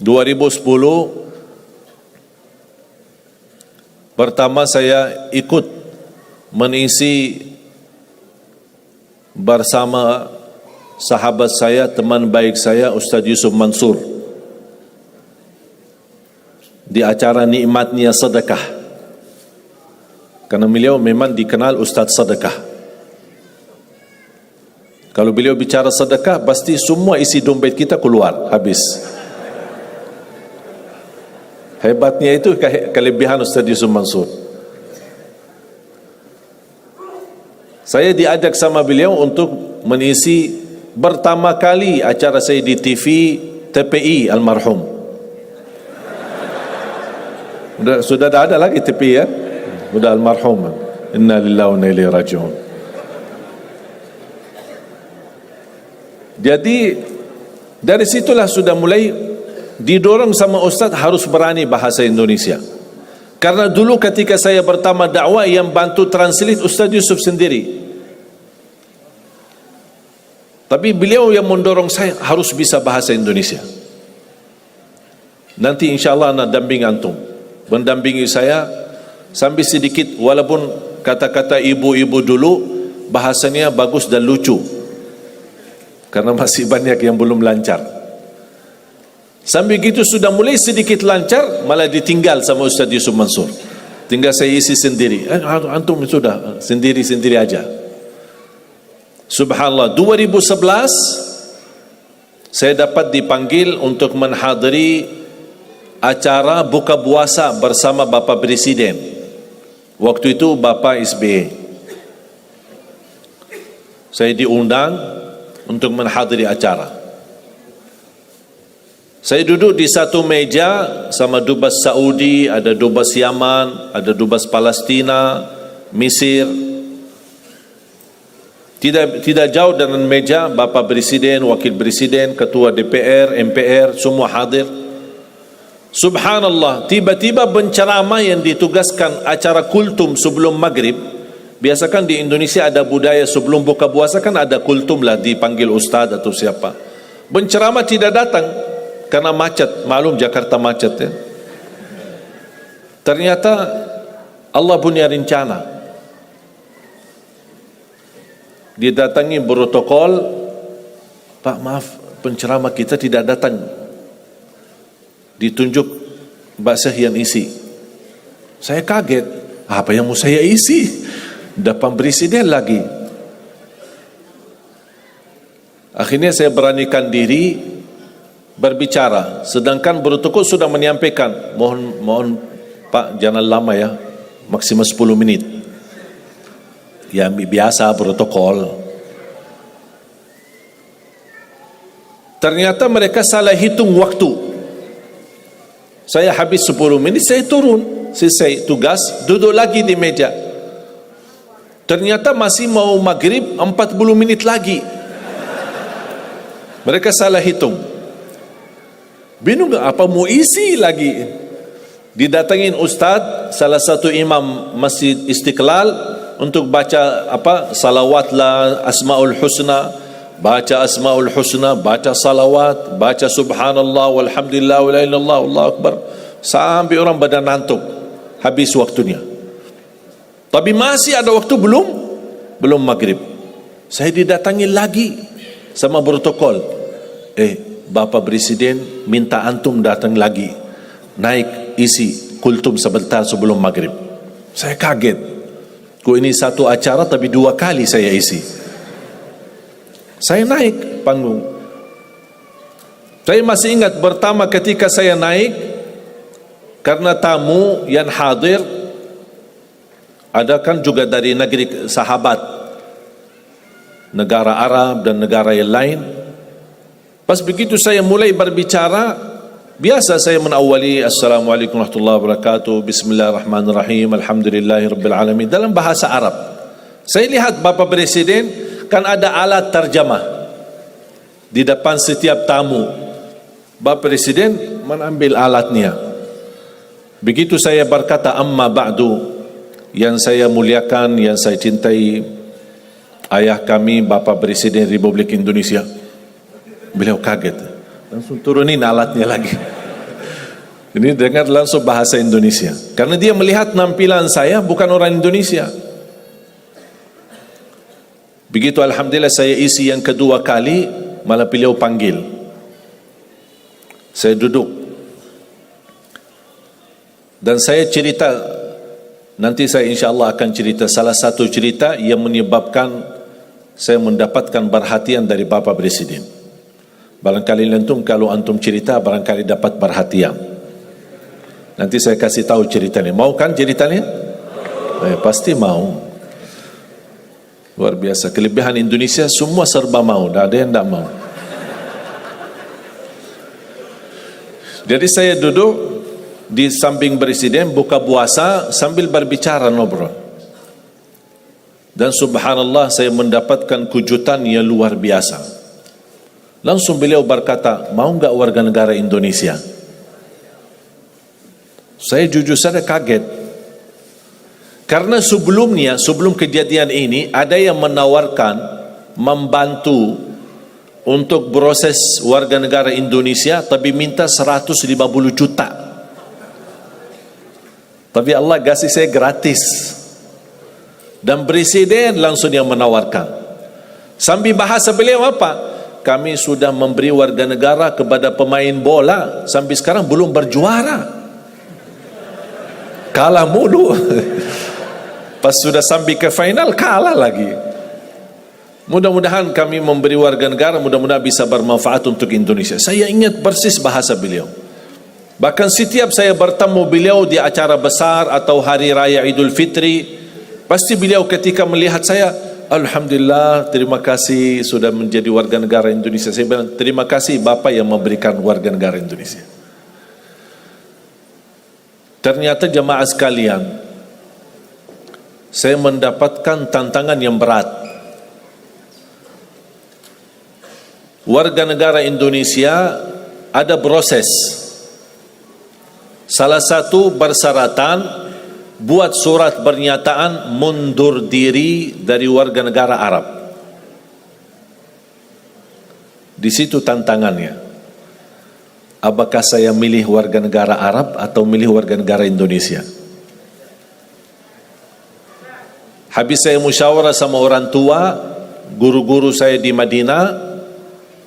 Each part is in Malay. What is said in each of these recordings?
2010 pertama saya ikut mengisi bersama sahabat saya, teman baik saya, Ustaz Yusuf Mansur, di acara Nikmatnya Sedekah. Karena beliau memang dikenal Ustaz Sedekah. Kalau beliau bicara sedekah, pasti semua isi dompet kita keluar, habis. Hebatnya itu kelebihan Ustaz Yusuf Mansur. Saya diajak sama beliau untuk mengisi pertama kali acara saya di TV TPI almarhum. Sudah ada lagi TPI ya? Sudah almarhum. Inna lillahi wa inna ilaihi raji'un. Jadi dari situlah sudah mulai didorong sama Ustaz harus berani bahasa Indonesia. Karena dulu ketika saya pertama dakwah, yang bantu translate Ustaz Yusuf sendiri. Tapi beliau yang mendorong saya harus bisa bahasa Indonesia. Nanti insyaAllah nak damping antum, mendampingi saya sambil sedikit, walaupun kata-kata ibu-ibu dulu bahasanya bagus dan lucu, karena masih banyak yang belum lancar. Sambil gitu sudah mulai sedikit lancar, malah ditinggal sama Ustaz Yusuf Mansur. Tinggal saya isi sendiri. Antum sudah sendiri-sendiri aja. Subhanallah, 2011 saya dapat dipanggil untuk menghadiri acara buka puasa bersama Bapak Presiden. Waktu itu Bapak SBY. Saya diundang untuk menghadiri acara. Saya duduk di satu meja sama dubes Saudi, ada dubes Yaman, ada dubes Palestina, Mesir. Tidak jauh dengan meja Bapak Presiden, Wakil Presiden, Ketua DPR, MPR, semua hadir. Subhanallah, tiba-tiba penceramah yang ditugaskan acara kultum sebelum maghrib. Biasakan di Indonesia ada budaya sebelum buka puasa kan ada kultum lah, dipanggil ustaz atau siapa. Penceramah tidak datang karena macet, maklum Jakarta macet ya. Ternyata Allah punya rencana. Didatangi protokol, Pak maaf penceramah kita tidak datang. Ditunjuk Mbak Syekh yang isi. Saya kaget, apa yang mau saya isi? Depan presiden lagi. Akhirnya saya beranikan diri berbicara, sedangkan protokol sudah menyampaikan, mohon Pak jangan lama ya, maksimal 10 menit. Ya biasa protokol. Ternyata mereka salah hitung waktu. Saya habis 10 menit, saya turun, selesai tugas, duduk lagi di meja. Ternyata masih mau maghrib 40 menit lagi. Mereka salah hitung. Bingung apa mau isi lagi. Didatangin ustaz, salah satu imam Masjid Istiqlal, untuk baca salawat lah, Asmaul Husna, baca Asmaul Husna, baca salawat, baca subhanallah walhamdulillah wa la ilaha illallah wallahu akbar, sampai orang badan ngantuk, habis waktunya. Tapi masih ada waktu, belum maghrib. Saya didatangi lagi sama protokol, Bapak Presiden minta antum datang lagi, naik isi kultum sebentar sebelum maghrib. Saya kaget, kok ini satu acara tapi 2 kali saya isi. Saya naik panggung. Saya masih ingat pertama ketika saya naik, karena tamu yang hadir ada kan juga dari negeri sahabat, negara Arab dan negara yang lain. Pas begitu saya mulai berbicara, biasa saya menawali Assalamualaikum warahmatullahi wabarakatuh, Bismillahirrahmanirrahim, Alhamdulillahirabbil alamin, dalam bahasa Arab. Saya lihat Bapak Presiden kan ada alat terjemah di depan setiap tamu. Bapak Presiden mengambil alatnya. Begitu saya berkata amma ba'du, yang saya muliakan, yang saya cintai ayah kami Bapak Presiden Republik Indonesia, beliau kaget, langsung turunin alatnya lagi. Ini dengar langsung bahasa Indonesia. Karena dia melihat nampilan saya bukan orang Indonesia. Begitu alhamdulillah saya isi yang kedua kali, malah beliau panggil. Saya duduk. Dan saya cerita, nanti saya insyaAllah akan cerita salah satu cerita yang menyebabkan saya mendapatkan perhatian dari Bapak Presiden. Barangkali antum, kalau antum cerita, barangkali dapat perhatian. Nanti saya kasih tahu ceritanya. Mau kan ceritanya? Pasti mau. Luar biasa. Kelebihan Indonesia semua serba mau. Tak ada yang tak mau. Jadi saya duduk di samping Presiden, buka puasa sambil berbicara ngobrol. Dan subhanallah saya mendapatkan kejutan yang luar biasa. Langsung beliau berkata, mau enggak warga negara Indonesia? Saya jujur saja kaget. Karena sebelumnya, sebelum kejadian ini, ada yang menawarkan membantu untuk proses warga negara Indonesia, tapi minta 150 juta. Tapi Allah kasih saya gratis. Dan Presiden langsung yang menawarkan. Sambil bahasa beliau apa? Kami sudah memberi warga negara kepada pemain bola, sampai sekarang belum berjuara. Kalah mulu. Pas sudah sampai ke final, kalah lagi. Mudah-mudahan kami memberi warga negara, mudah-mudahan bisa bermanfaat untuk Indonesia. Saya ingat persis bahasa beliau. Bahkan setiap saya bertemu beliau di acara besar atau hari raya Idul Fitri, pasti beliau ketika melihat saya, alhamdulillah, terima kasih sudah menjadi warga negara Indonesia. Saya bilang, terima kasih Bapak yang memberikan warga negara Indonesia. Ternyata jemaah sekalian, saya mendapatkan tantangan yang berat. Warga negara Indonesia ada proses. Salah satu persyaratan, buat surat pernyataan mundur diri dari warga negara Arab. Di situ tantangannya. Apakah saya milih warga negara Arab atau milih warga negara Indonesia? Habis saya musyawarah sama orang tua, guru-guru saya di Madinah,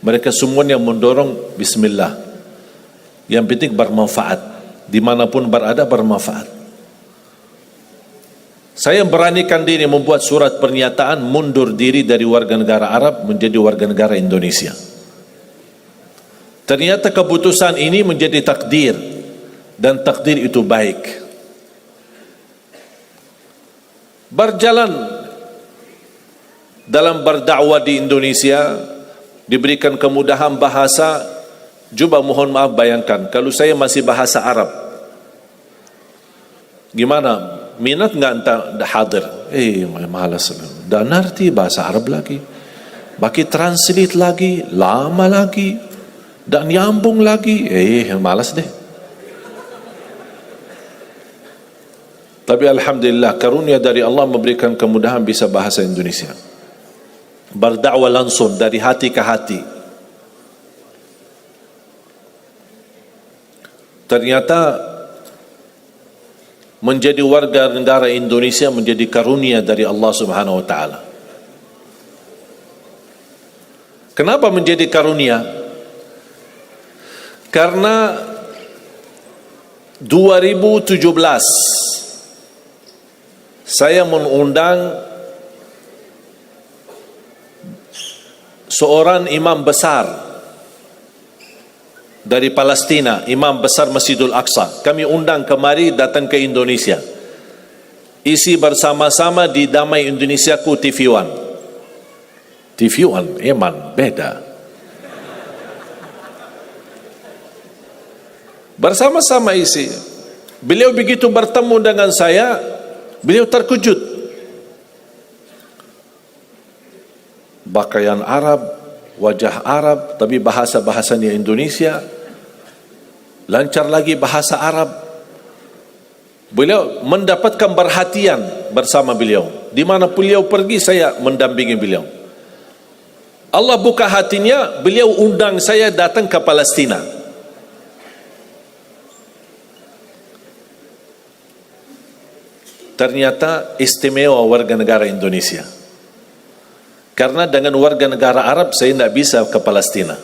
mereka semuanya mendorong bismillah. Yang penting bermanfaat, dimanapun berada bermanfaat. Saya beranikan diri membuat surat pernyataan mundur diri dari warga negara Arab menjadi warga negara Indonesia. Ternyata keputusan ini menjadi takdir, dan takdir itu baik. Berjalan dalam berdakwah di Indonesia, diberikan kemudahan bahasa. Coba mohon maaf bayangkan, kalau saya masih bahasa Arab, gimana? Minat enggak entah hadir? Malas. Dah ngerti bahasa Arab lagi. Bagi translate lagi, lama lagi. Dan nyambung lagi, malas deh. Tapi alhamdulillah, karunia dari Allah memberikan kemudahan bisa bahasa Indonesia. Berdakwah langsung dari hati ke hati. Ternyata menjadi warga negara Indonesia menjadi karunia dari Allah Subhanahu wa taala. Kenapa menjadi karunia? Karena 2017 saya mengundang seorang imam besar dari Palestina, imam besar Masjidul Aqsa. Kami undang kemari datang ke Indonesia. Isi bersama-sama di Damai Indonesiaku TV1. TV1 eman beda. Bersama-sama isi. Beliau begitu bertemu dengan saya, beliau terkejut. Pakaian Arab, wajah Arab, tapi bahasa-bahasanya Indonesia. Lancar lagi bahasa Arab. Beliau mendapatkan perhatian bersama beliau. Di mana beliau pergi, saya mendampingi beliau. Allah buka hatinya, beliau undang saya datang ke Palestina. ternyata istimewa warga negara Indonesia. Karena dengan warga negara Arab saya tidak bisa ke Palestina.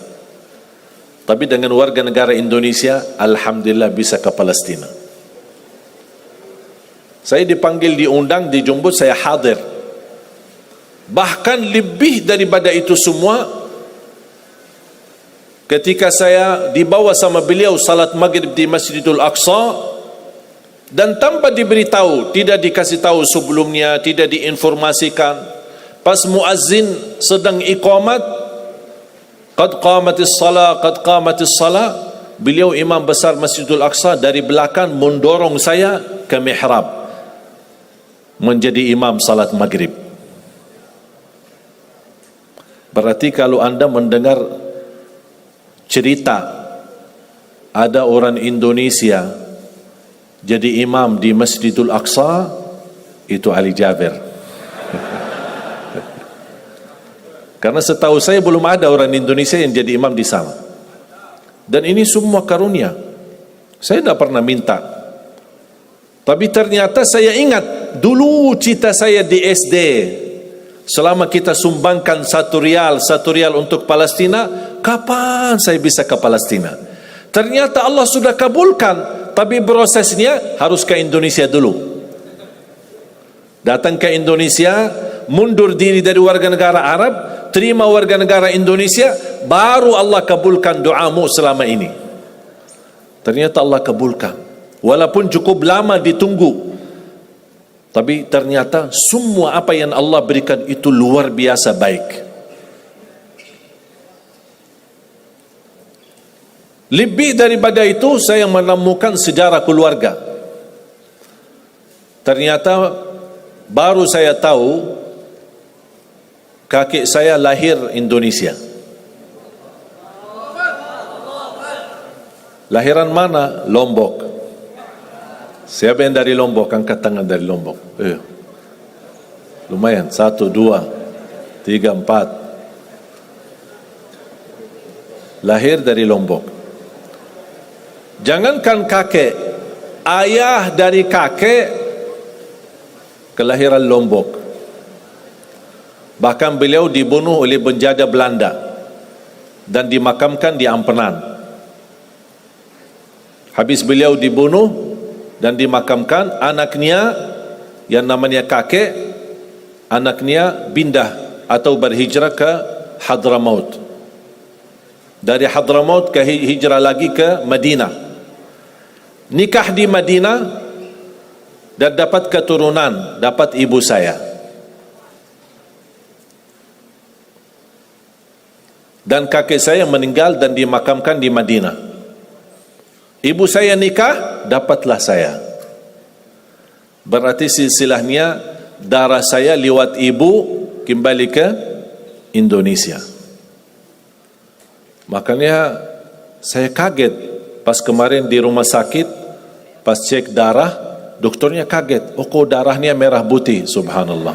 Tapi dengan warga negara Indonesia, alhamdulillah bisa ke Palestina. Saya dipanggil, diundang, dijemput, saya hadir. Bahkan lebih daripada itu semua, ketika saya dibawa sama beliau salat maghrib di Masjidil Aqsa, dan tanpa diberitahu, tidak dikasih tahu sebelumnya, tidak diinformasikan, pas muazzin sedang iqamat, qad qamatis salah, beliau imam besar Masjidil Aqsa dari belakang mendorong saya ke mihrab menjadi imam salat maghrib. Berarti kalau anda mendengar cerita ada orang Indonesia jadi imam di Masjidil Aqsa, itu Ali Jaber. Karena setahu saya belum ada orang Indonesia yang jadi imam di sana. Dan ini semua karunia. Saya tidak pernah minta. Tapi ternyata saya ingat dulu cita saya di SD, selama kita sumbangkan 1 rial untuk Palestina, kapan saya bisa ke Palestina? Ternyata Allah sudah kabulkan, tapi prosesnya harus ke Indonesia dulu. Datang ke Indonesia, mundur diri dari warga negara Arab, terima warga negara Indonesia, baru Allah kabulkan doamu selama ini. Ternyata Allah kabulkan, walaupun cukup lama ditunggu, tapi ternyata semua apa yang Allah berikan itu luar biasa baik. Lebih daripada itu, saya menemukan sejarah keluarga. Ternyata baru saya tahu kakek saya lahir Indonesia. Lahiran mana? Lombok. Siapa yang dari Lombok? Angkat tangan dari Lombok. Lumayan. 1, 2, 3, 4. Lahir dari Lombok. Jangankan kakek, ayah dari kakek kelahiran Lombok. Bahkan beliau dibunuh oleh penjajah Belanda dan dimakamkan di Ampenan. Habis beliau dibunuh dan dimakamkan, anaknya yang namanya kakek, anaknya pindah atau berhijrah ke Hadramaut. Dari Hadramaut ke hijrah lagi ke Madinah. Nikah di Madinah dan dapat keturunan, dapat ibu saya. Dan kakek saya meninggal dan dimakamkan di Madinah. Ibu saya nikah, dapatlah saya. Berarti silsilahnya darah saya lewat ibu kembali ke Indonesia. Makanya saya kaget pas kemarin di rumah sakit, pas cek darah, dokternya kaget. Oh, kok darahnya merah putih, subhanallah.